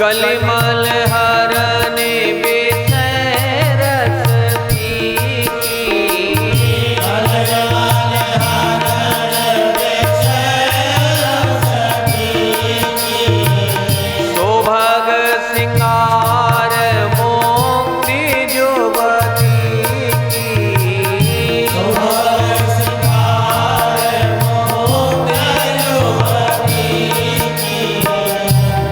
कलिमल हरने विषय रस पीकी। कलिमल हरण विषय रस पीकी। शोभग सिंगार मुक्ति जुवती की। शोभग सिंगार मुक्ति जुवती की।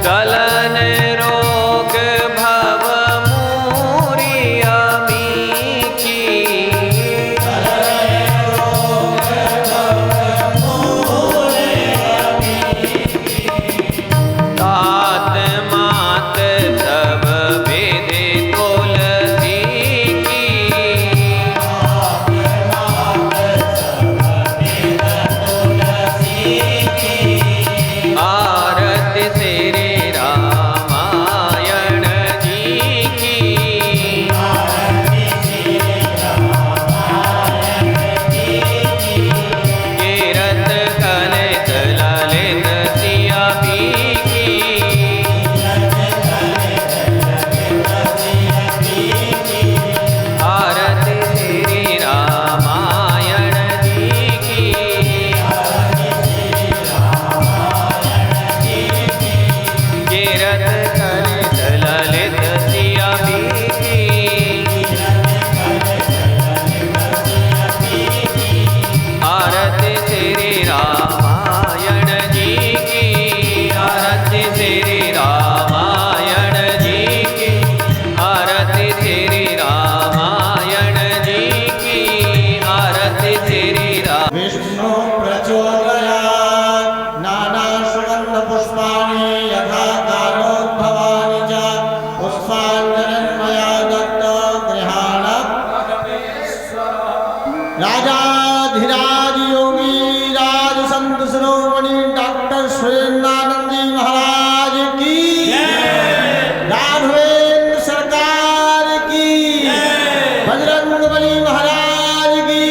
गलन रोग भव मूरी अमी की। गलन रोग भव मूरी अमी की। तात मात सब विधि तुलसी की। तात मात सब विध तुलसी की। आरती श्री रामायण जी की। आरती श्री रामायण जी की। कीरत कलित ललित सिया पी की। आरती श्री रामायण जी की। कीरत कलित ललित सिया पी की। आरती श्री रामायण जी की। आरती श्री रामायण जी की। आरती श्री रामायण जी की। आरती श्री राम। विष्णु प्रचोदयात् नानासुगन्धपुष्पाणि यथा कालोद्भवानि च पुष्पाञ्जलिर्मया दत्तं गृहाण। राजाधिराज योगी राज संत शिरोमणि डॉक्टर सुरेंद्रानंद जी महाराज की। राघवेंद्र सरकार की। बजरंगबली महाराज की।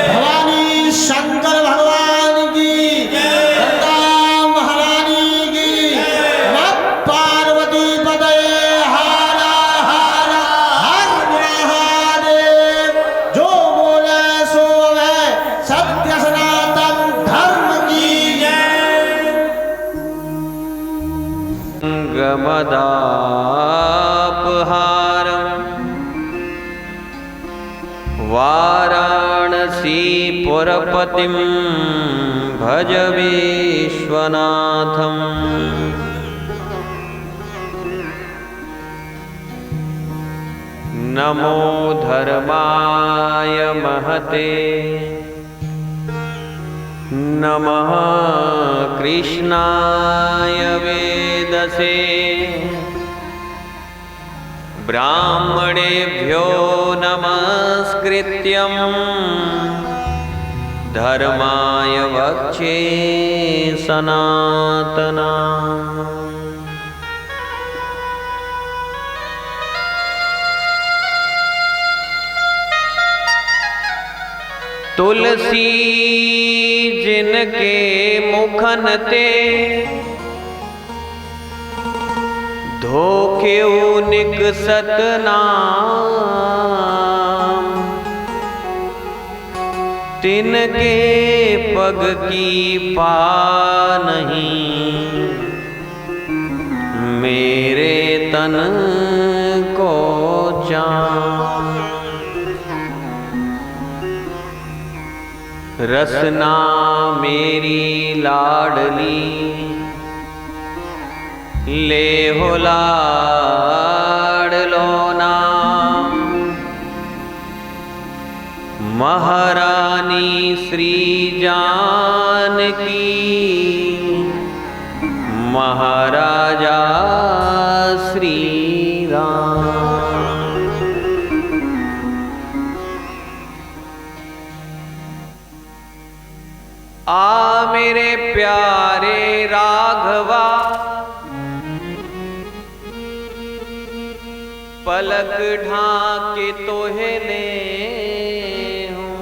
भवानी शंकर भगवान की। गंगा महारानी की। नमः पार्वती पतये हर हर हर महादेव। जो बोले सो है सत्य सनातन धर्म की जय। गमदापहारम् वाराणसीपुरपतिं भज विश्वनाथम्। नमो धर्माय महते नमः कृष्णाय वेदसे। ब्राह्मणेभ्यो नमस्कृत्यं धर्माय वक्षे सनातना। तुलसी जिनके मुखन ते धोखेउ निकसत नाम। तिनके पग की पा नहीं मेरे तन को जान। रसना मेरी लाडली ले हो लाडलो नाम। महारानी श्री जानकी महाराजा श्री राम। आ मेरे प्यारे राघवा पलक ढाके तोहे ले हूँ।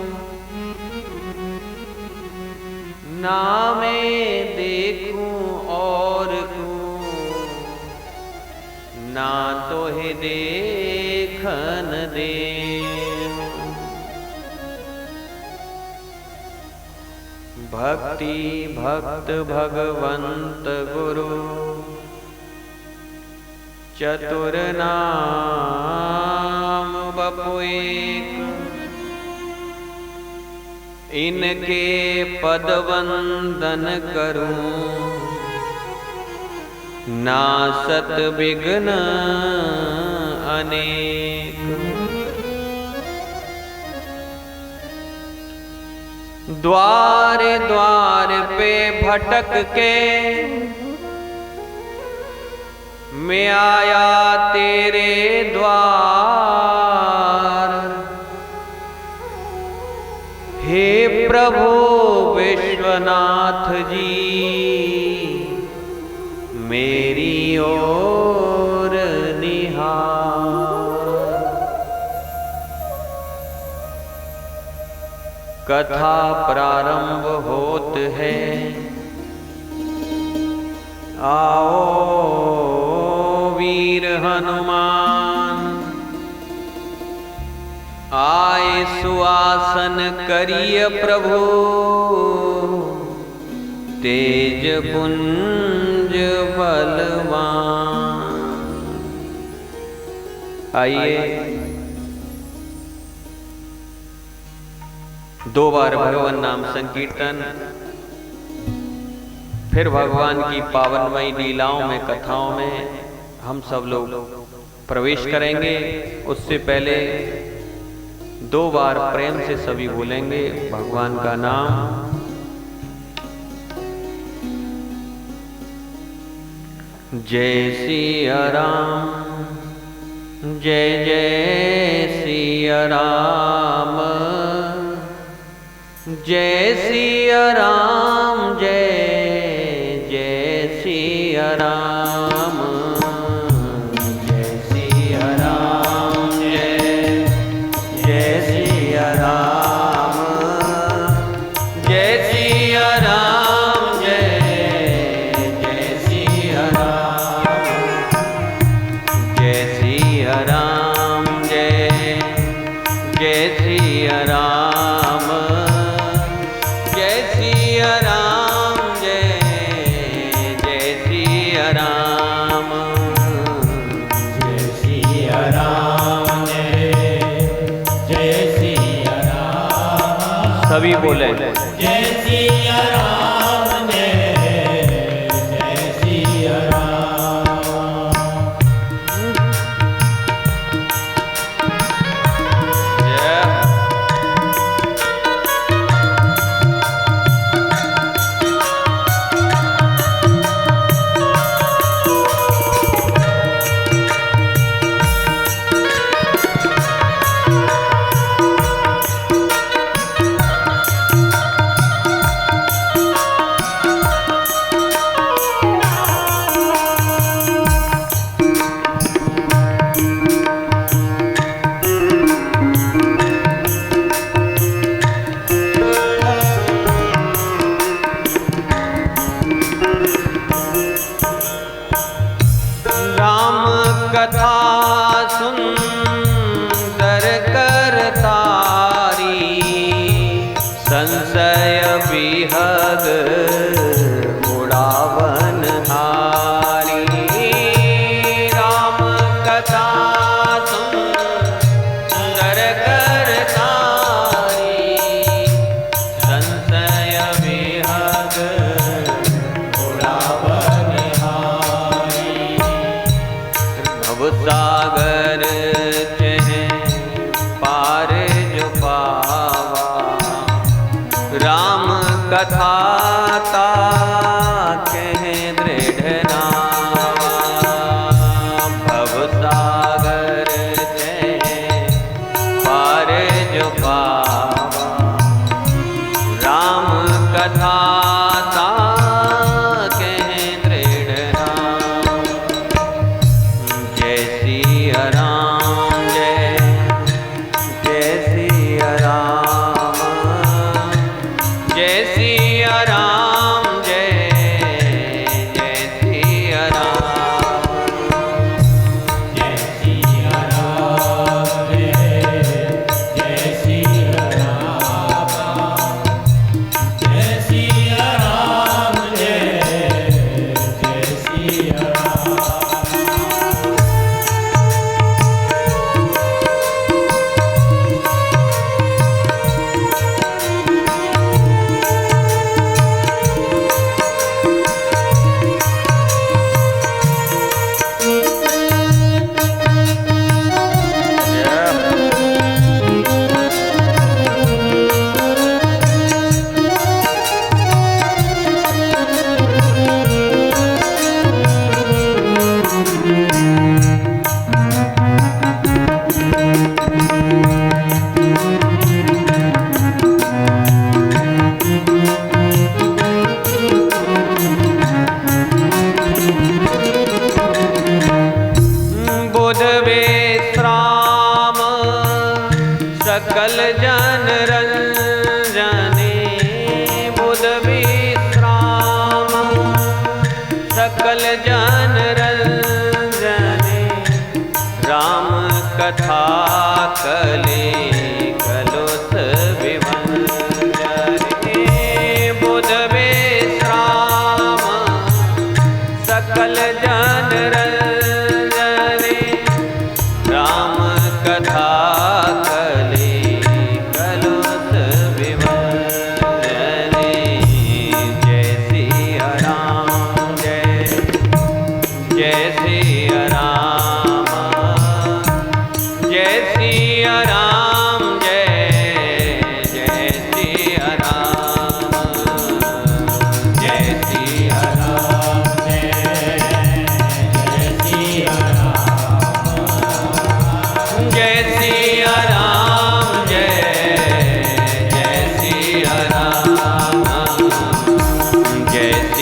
ना मैं देखूं और ना तोहे देखन दे। भक्ति भक्त भगवंत गुरु चतुर नाम बपु एक। इनके पद वंदन करूं नासत विघ्न अनेक। द्वार द्वार पे भटक के मैं आया तेरे द्वार। हे प्रभु विश्वनाथ जी मेरी ओर निहार। कथा प्रारंभ होत है आओ वीर हनुमान। आए सुआसन करिय प्रभु तेज पुंज बलवान। आइए 2 बार भगवान नाम संकीर्तन, फिर भगवान की पावनमयी लीलाओं में कथाओं में हम सब लोग प्रवेश करेंगे। उससे पहले 2 बार प्रेम से सभी बोलेंगे भगवान का नाम। जय सिया राम जय जय सिया राम। जय सिया राम जय जय सिया राम। जय सिया राम जय जय सिया राम। जय सिया राम जय जय सिया राम। जय सिया राम जय जय सिया राम। जय सिया राम जय जय सिया राम। जय सिया राम जय जय सिया राम। सभी बोले जय सिया राम जय जय सिया राम। जय।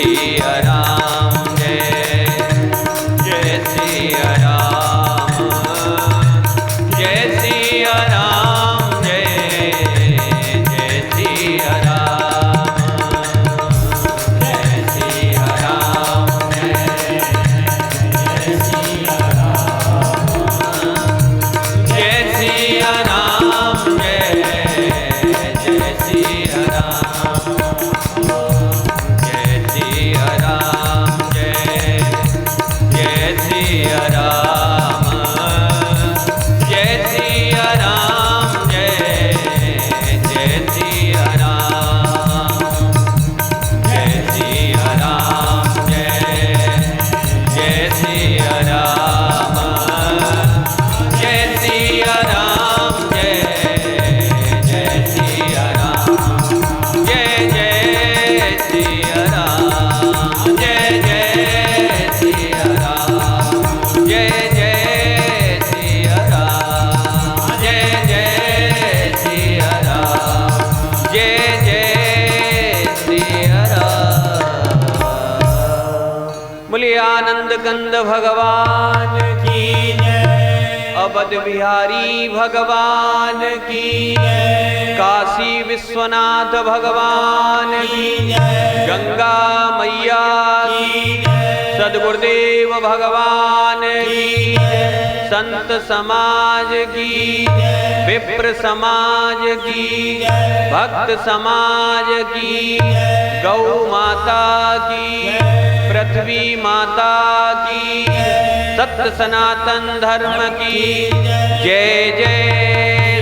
सिया राम जय जय सिया राम जय सिया राम जय जय सिया राम जय सिया राम जय जय सिया राम जय सिया राम जय जय सिया राम जय सिया राम जय जय सिया राम जय सिया राम जय जय सिया राम जय सिया राम जय जय सिया राम जय सिया राम जय जय सिया राम जय जय सिया राम जय जय सिया राम जय जय सिया राम जय जय सिया राम जय जय सिया राम। बोलिए आनंद कंद भगवान की जय, अवध बिहारी भगवान की जय, काशी विश्वनाथ भगवान की जय, गंगा मैया की जय, सद्गुरुदेव भगवान की जय, संत समाज की जय, विप्र समाज की जय, भक्त समाज की जय, गौ माता की पृथ्वी माता की सत्य सनातन धर्म की जय जय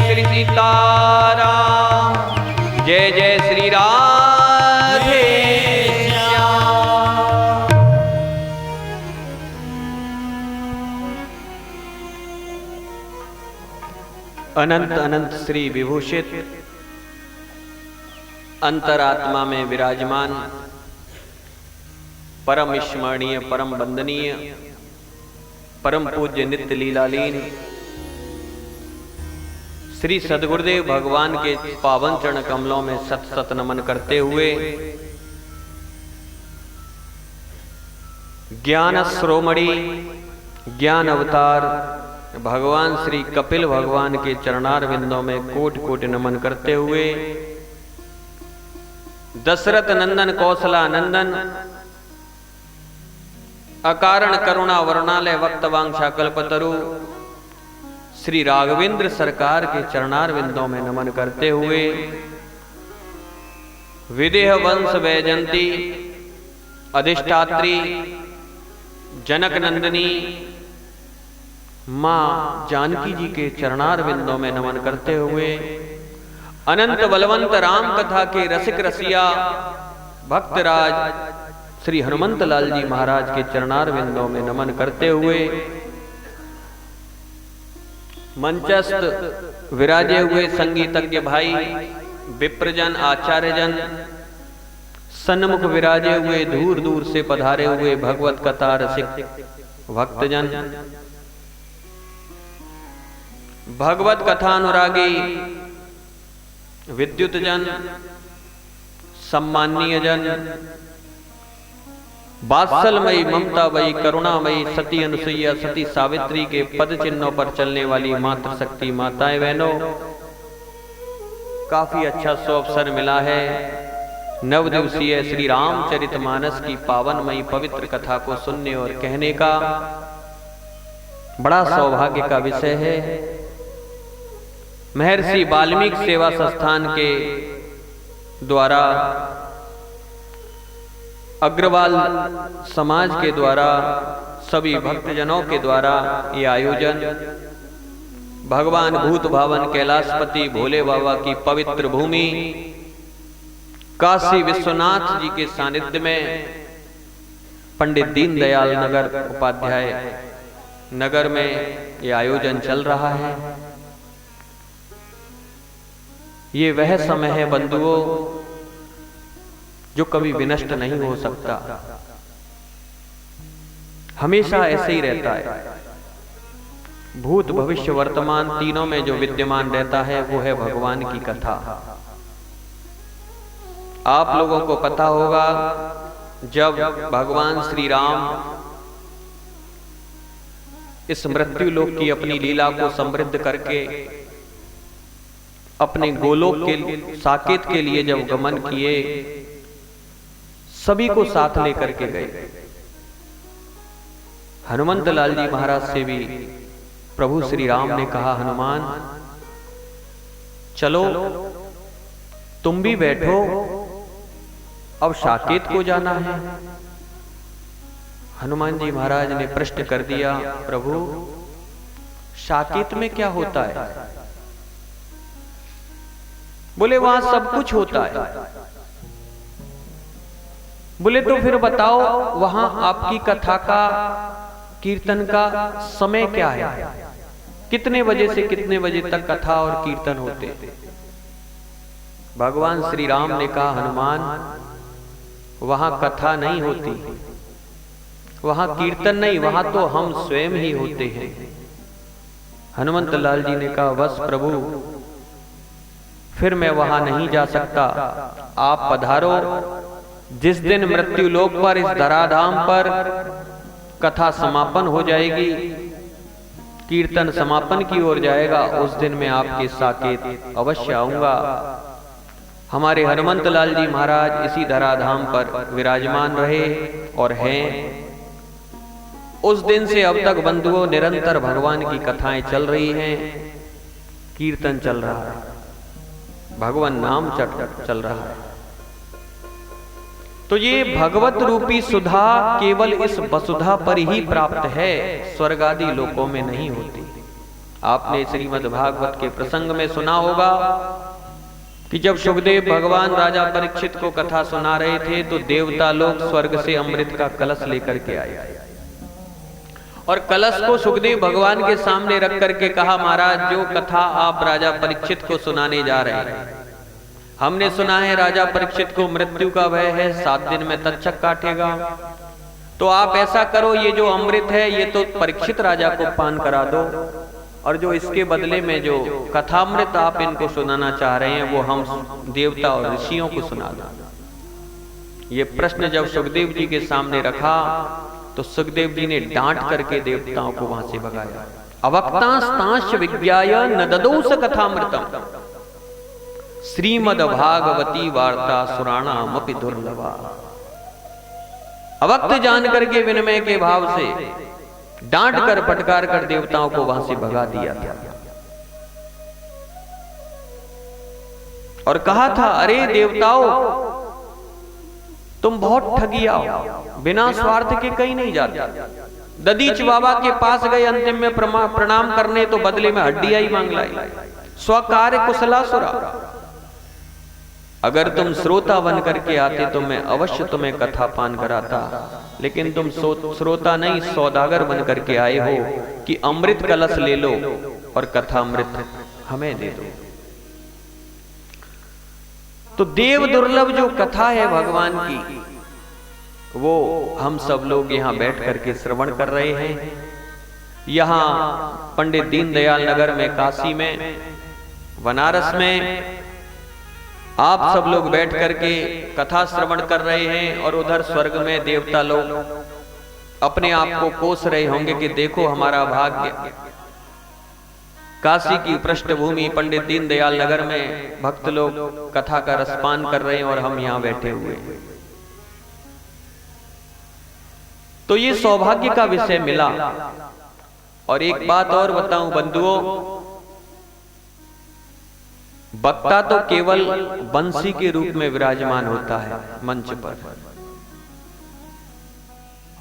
श्री सीताराम जय जय श्री राधे श्याम। अनंत अनंत श्री विभूषित अंतरात्मा में विराजमान परम स्मरणीय परम वंदनीय परम पूज्य नित्य लीलालीन श्री सद्गुरुदेव भगवान के पावन चरण कमलों में सत सत नमन करते हुए ज्ञान श्रोमणि ज्ञान अवतार भगवान श्री कपिल भगवान के चरणार बिंदों में कोटि कोटि नमन करते हुए दशरथ नंदन कौशला नंदन अकारण करुणा वर्णालय वक्तवांक्षा कल्पतरु श्री राघवेंद्र सरकार के चरणार बिंदों में नमन करते हुए विदेह वंश वैजंती अधिष्ठात्री जनक नंदिनी मां जानकी जी के चरणार बिंदों में नमन करते हुए अनंत बलवंत राम कथा के रसिक रसिया भक्तराज श्री हनुमंत लाल जी महाराज के चरणार बिंदों में नमन करते हुए मंचस्थ विराजे हुए संगीतज्ञ भाई विप्रजन आचार्यजन सन्मुख विराजे हुए दूर दूर से पधारे हुए भगवत कथा रसिक भक्तजन भगवत कथानुरागी विद्युत जन सम्माननीय जन वात्सलमयी ममतामयी करुणामयी सती अनुसुईया सती सावित्री के पद चिन्हों पर चलने वाली मातृ शक्ति माताएं बहनों, काफी अच्छा अवसर मिला है नव दिवसीय श्री रामचरितमानस की पावनमयी पवित्र कथा को सुनने और कहने का। बड़ा सौभाग्य का विषय है। महर्षि वाल्मीकि सेवा संस्थान के द्वारा अग्रवाल समाज के द्वारा सभी भक्तजनों के द्वारा ये आयोजन भगवान भूत भावन कैलाशपति भोले बाबा की पवित्र भूमि काशी विश्वनाथ जी के सानिध्य में पंडित दीनदयाल नगर उपाध्याय नगर में ये आयोजन चल रहा है। ये वह समय है बंधुओं जो कभी विनष्ट नहीं हो सकता, हमेशा ऐसे ही रहता है। भूत भविष्य वर्तमान तीनों में जो विद्यमान रहता है वो है भगवान की कथा। आप लोगों को पता होगा जब भगवान श्री राम इस मृत्यु लोक की अपनी लीला को समृद्ध करके अपने गोलोक के साकेत के लिए जब गमन किए, सभी को साथ लेकर के गए। हनुमंत लाल जी महाराज से भी प्रभु श्री राम ने कहा, हनुमान चलो तुम भी बैठो, अब साकेत को जाना है। हनुमान जी महाराज ने प्रश्न कर दिया, प्रभु साकेत में क्या होता है? बोले वहां सब कुछ होता है। बोले तो फिर बताओ वहां आपकी कथा का, कीर्तन का समय क्या है? कितने बजे से कितने बजे तक कथा और कीर्तन होते? भगवान श्री राम ने कहा, हनुमान वहां कथा नहीं होती, वहां कीर्तन नहीं, वहां तो हम स्वयं ही होते हैं। हनुमंत लाल जी ने कहा, बस प्रभु फिर मैं वहां नहीं जा सकता, आप पधारो। जिस दिन मृत्यु लोक पर, इस धराधाम पर कथा समापन हो जाएगी, कीर्तन समापन की ओर जाएगा, उस दिन मैं आपके साकेत अवश्य आऊंगा। हमारे हनुमंत लाल जी महाराज इसी धराधाम पर विराजमान रहे और हैं। उस दिन से अब तक बंधुओं निरंतर भगवान की कथाएं चल रही हैं, कीर्तन चल रहा है, भगवान नाम चल रहा है। तो ये भगवत रूपी सुधा केवल इस वसुधा पर ही प्राप्त है, स्वर्ग आदि लोकों में नहीं होती। आपने श्रीमद् भागवत के प्रसंग में सुना होगा कि जब सुखदेव भगवान राजा परीक्षित को कथा सुना रहे थे तो देवता लोग स्वर्ग से अमृत का कलश लेकर के आए और कलश को सुखदेव भगवान के सामने रख करके कहा, महाराज जो कथा आप राजा परीक्षित को सुनाने जा रहे हैं, हमने सुना है राजा परीक्षित को मृत्यु का भय है, 7 दिन में तक्षक काटेगा, तो आप ऐसा करो, ये जो अमृत है ये तो परीक्षित राजा को पान करा दो, और जो इसके बदले में जो कथामृत आप इनको सुनाना चाह रहे हैं वो हम देवता और ऋषियों को सुना दो। ये प्रश्न जब सुखदेव जी के सामने रखा तो सुखदेव जी ने डांट करके देवताओं को वहां से भगाया। अवक्तांस्तांश विज्ञाय न ददौस कथामृतम श्रीमद् भागवती वार्ता सुराणामपि दुर्लभा। अवक्त जान करके विनमय के भाव से डांट कर फटकार कर देवताओं को वहां से भगा दिया था और कहा था, अरे देवताओं तुम बहुत ठगिया हो, बिना स्वार्थ के कहीं नहीं जाते। ददीच बाबा के पास गए अंतिम में प्रणाम करने, तो बदले में हड्डियां ही मांग लाई। स्वकार्य कुशलासुरा, अगर तुम श्रोता बन करके आते तो मैं अवश्य तुम्हें कथा पान कराता, लेकिन तुम श्रोता नहीं सौदागर बन करके आए हो कि अमृत कलश ले लो और कथा अमृत हमें दे दो। तो देव दुर्लभ जो कथा है भगवान की, वो हम सब लोग यहाँ बैठ करके श्रवण कर रहे हैं। यहाँ पंडित दीनदयाल नगर में, काशी में, बनारस में आप सब लोग बैठ करके कथा श्रवण कर रहे हैं, और उधर स्वर्ग में देवता लोग अपने आप को कोस रहे होंगे कि देखो हमारा भाग्य, काशी की पृष्ठभूमि पंडित दीनदयाल नगर में भक्त लोग कथा का रसपान कर रहे हैं और हम यहाँ बैठे हुए हैं। तो ये सौभाग्य का विषय मिला। और एक बात और बताऊं बंधुओं, वक्ता तो केवल बंसी के रूप में विराजमान होता है मंच पर।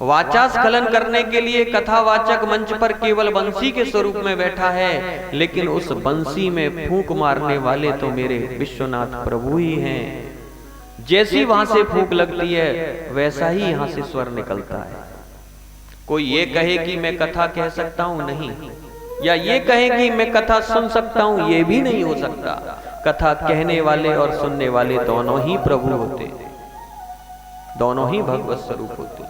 वाचा स्खलन करने के लिए कथावाचक मंच पर केवल बंसी के स्वरूप में बैठा है, लेकिन उस बंसी में फूंक मारने वाले तो मेरे विश्वनाथ प्रभु ही हैं। जैसी वहां से फूंक लगती है वैसा ही यहां से स्वर निकलता है। कोई ये कहे कि मैं कथा कह सकता हूं, नहीं, या ये कहे कि मैं कथा सुन सकता हूं, ये भी नहीं हो सकता। कथा कहने वाले और सुनने वाले दोनों ही प्रभु होते, दोनों ही भगवत स्वरूप होते।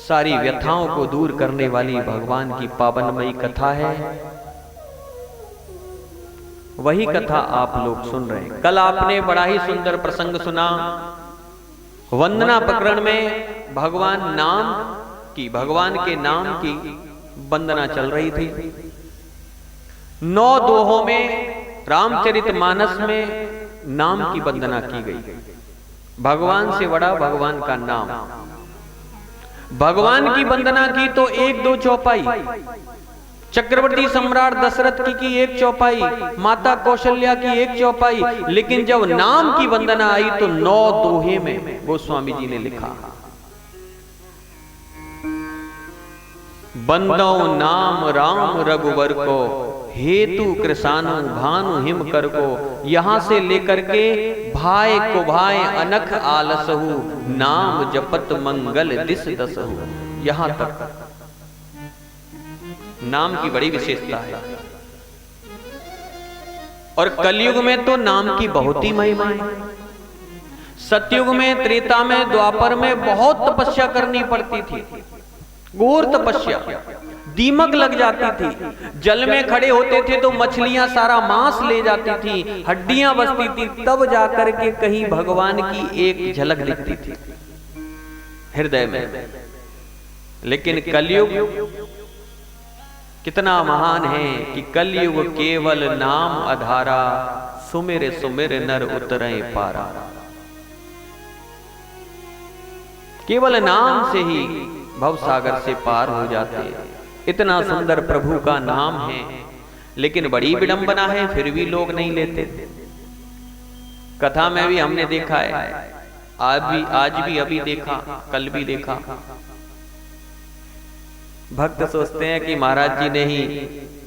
सारी व्यथाओं को दूर करने वाली भगवान की पावनमयी कथा है, वही कथा आप लोग सुन रहे हैं। कल आपने बड़ा ही सुंदर प्रसंग सुना वंदना प्रकरण में भगवान के नाम की वंदना चल रही थी। 9 दोहों में रामचरितमानस में नाम की वंदना की गई। भगवान से बड़ा भगवान का नाम। भगवान की वंदना की तो 1-2 चौपाई, चक्रवर्ती सम्राट दशरथ की 1 चौपाई, माता कौशल्या की 1 चौपाई, लेकिन जब नाम की वंदना आई तो 9 दोहे में गोस्वामी जी ने लिखा, बंदो नाम राम रघुवर को, हेतु कृसानु भानु हिम कर को। यहां से लेकर के भाई को भाई अनख आलसहु, नाम जपत मंगल दिस दसहु, यहां तक नाम की बड़ी विशेषता है। और कलयुग में तो नाम की बहुत ही महिमा है। सतयुग में, त्रेता में, द्वापर में बहुत तपस्या करनी पड़ती थी, घोर तपस्या, दीमक लग जाती थी। जल में खड़े होते थे तो मछलियां सारा मांस ले जाती थी, हड्डियां बसती थी, तब जाकर के कहीं भगवान की एक झलक दिखती थी हृदय में। लेकिन कलयुग कितना महान है कि कलयुग केवल नाम आधारा, सुमिर सुमिर नर उतरे पारा। केवल नाम से ही भवसागर से पार हो जाते। इतना सुंदर प्रभु का नाम है, लेकिन बड़ी विडंबना है, फिर भी लोग नहीं लेते। कथा में भी हमने देखा है, आज भी अभी देखा, कल भी देखा। भक्त सोचते हैं कि महाराज जी ने ही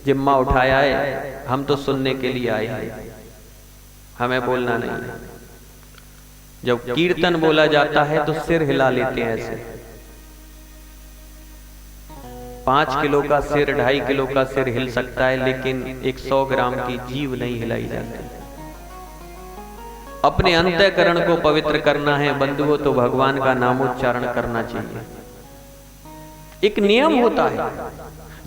जिम्मा उठाया है, हम तो सुनने के लिए आए हैं, हमें बोलना नहीं। जब कीर्तन बोला जाता है तो सिर हिला लेते हैं ऐसे। 5 किलो का सिर, 2.5 किलो का सिर हिल सकता है, लेकिन 100 ग्राम की जीव नहीं हिलाई जाती। अपने अंतःकरण को पवित्र करना है बंधुओं, तो भगवान का नामोच्चारण करना चाहिए। एक नियम होता है,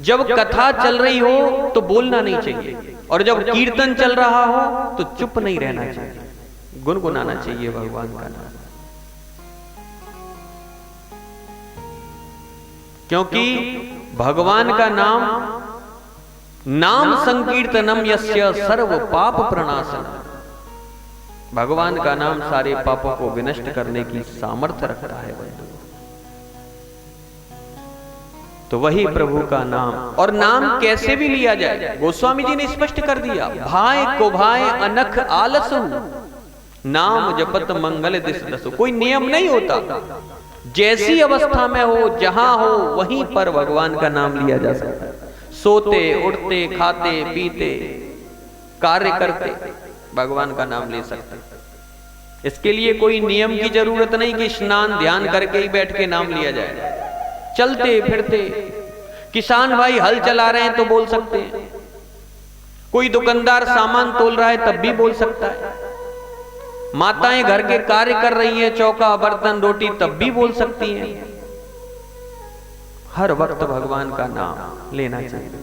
जब कथा चल रही हो तो बोलना नहीं चाहिए, और जब कीर्तन चल रहा हो तो चुप नहीं रहना चाहिए, गुनगुनाना चाहिए भगवान का नाम। क्योंकि भगवान का नाम संकीर्तनम यस्य सर्व पाप प्रणाशनम। भगवान का नाम सारे पापों को विनष्ट करने की सामर्थ्य रखता है बंधु। तो वही प्रभु का नाम। और नाम कैसे भी लिया जाए, गोस्वामी जी ने स्पष्ट कर दिया, भाई को भाई अनख आलसु, नाम जपत मंगल दिस दसु। कोई नियम नहीं होता, जैसी अवस्था में हो, जहां हो, वहीं पर भगवान का नाम लिया जा सकता है। सोते उठते, खाते पीते, कार्य करते भगवान का नाम ले सकते हैं। इसके लिए कोई नियम की जरूरत नहीं कि स्नान ध्यान करके ही बैठ के नाम लिया जाए। चलते फिरते, किसान भाई हल चला रहे हैं तो बोल सकते हैं, कोई दुकानदार सामान तोल रहा है तब भी बोल सकता है, माताएं घर के कार्य कर रही हैं, चौका बर्तन रोटी, तब भी बोल सकती हैं। हर वक्त भगवान का नाम लेना चाहिए।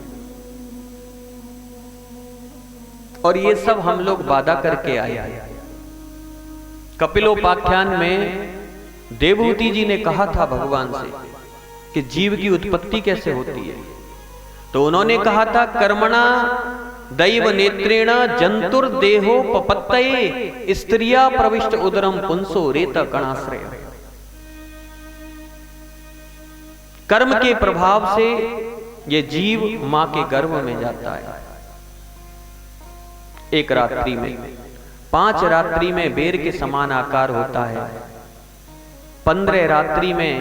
और ये सब हम लोग वादा करके आए हैं। कपिलोपाख्यान में देवहूति जी ने कहा था भगवान से कि जीव की उत्पत्ति कैसे होती है, तो उन्होंने कहा था, कर्मणा दैव नेत्रेण जंतुर देहो पपत्तये, स्त्रिया प्रविष्ट उदरम पुंसो रेत कणाश्रय। कर्म के प्रभाव से ये जीव मां के गर्भ में जाता है। एक रात्रि में, 5 रात्रि में बेर के समान आकार होता है, 15 रात्रि में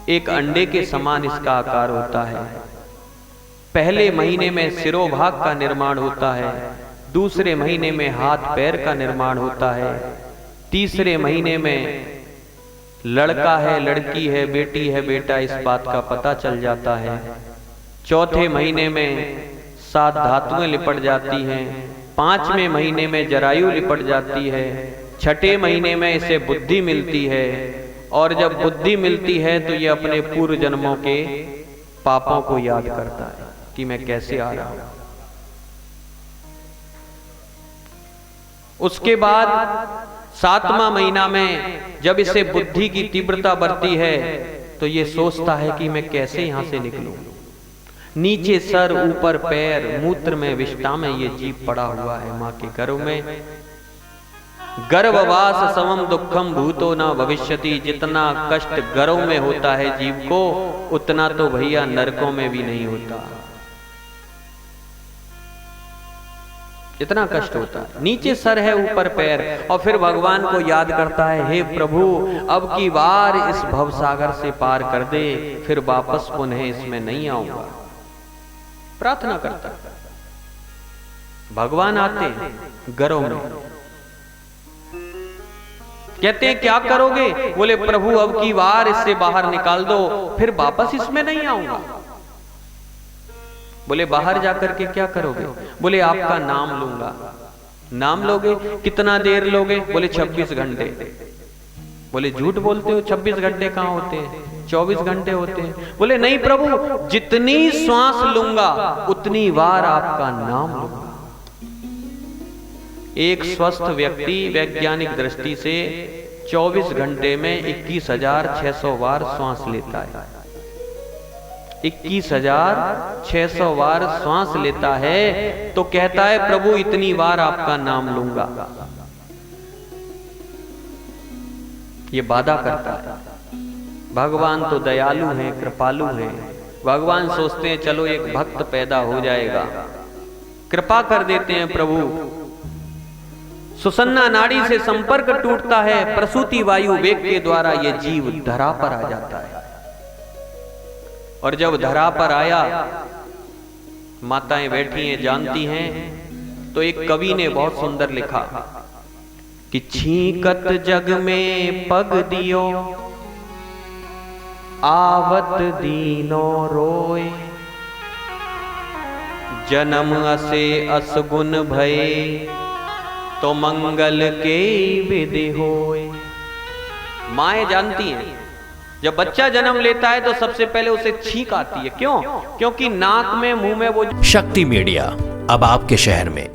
एक अंडे के समान इसका आकार होता है। पहले महीने में सिरोभाग का निर्माण होता है, दूसरे महीने में हाथ पैर का निर्माण होता है, तीसरे महीने में लड़का है, लड़की है, बेटी है, बेटा, इस बात का पता चल जाता है। चौथे महीने में 7 धातुएं लिपट जाती हैं, 5वें महीने में जरायु लिपट जाती है, 6ठे महीने में इसे बुद्धि मिलती है, और जब बुद्धि मिलती है तो ये अपने पूर्व जन्मों के पापों को याद करता है कि मैं कैसे आ रहा हूं। उसके बाद 7वां महीना में जब इसे बुद्धि की तीव्रता बढ़ती है तो ये सोचता है कि मैं कैसे यहां से निकलूं। नीचे सर ऊपर पैर, मूत्र में विष्ठा में ये जीव पड़ा हुआ है मां के गर्भ में। गर्भवास समम दुखम भूतो न भविष्यति। जितना कष्ट गर्भ में होता है जीव को, उतना तो भैया नरकों में भी नहीं होता। इतना कष्ट होता है। नीचे सर है ऊपर पैर, और फिर भगवान को याद करता है, हे प्रभु अब की बार इस भवसागर से पार कर दे, फिर वापस पुनः इसमें नहीं आऊंगा। प्रार्थना करता है। भगवान आते हैं घरों में, कहते हैं क्या करोगे? बोले प्रभु अब की बार इससे बाहर निकाल दो, फिर वापस इसमें नहीं आऊंगा। बोले बाहर जाकर के क्या करोगे? बोले आपका नाम लूंगा। नाम लोगे? कितना देर लोगे? बोले 26 घंटे। बोले झूठ बोलते हो, 26 घंटे कहां होते हैं? 24 घंटे होते हैं। बोले नहीं प्रभु, जितनी श्वास लूंगा उतनी बार आपका नाम लूंगा। एक स्वस्थ व्यक्ति वैज्ञानिक दृष्टि से 24 घंटे में 21,600 बार श्वास लेता है। 21,600 बार श्वास लेता है, तो कहता है प्रभु इतनी बार आपका नाम लूंगा। ये वादा करता है। भगवान तो दयालु हैं, कृपालु हैं। भगवान सोचते हैं चलो एक भक्त पैदा हो जाएगा, कृपा कर देते हैं प्रभु। सुसन्ना नाड़ी से संपर्क टूटता है, प्रसूति वायु वेग के द्वारा ये जीव धरा पर आ जाता है। और जब धरा पर आया, माताएं बैठी हैं जानती हैं, तो एक कवि ने बहुत सुंदर लिखा कि छींकत जग में पग दियो, आवत दीनो रोए, जन्म असे असगुन भये, तो मंगल के विधि होए। माएं जानती हैं जब बच्चा जन्म लेता है तो सबसे पहले उसे छींक आती है। क्यों? क्योंकि नाक में मुंह में वो शक्ति मीडिया अब आपके शहर में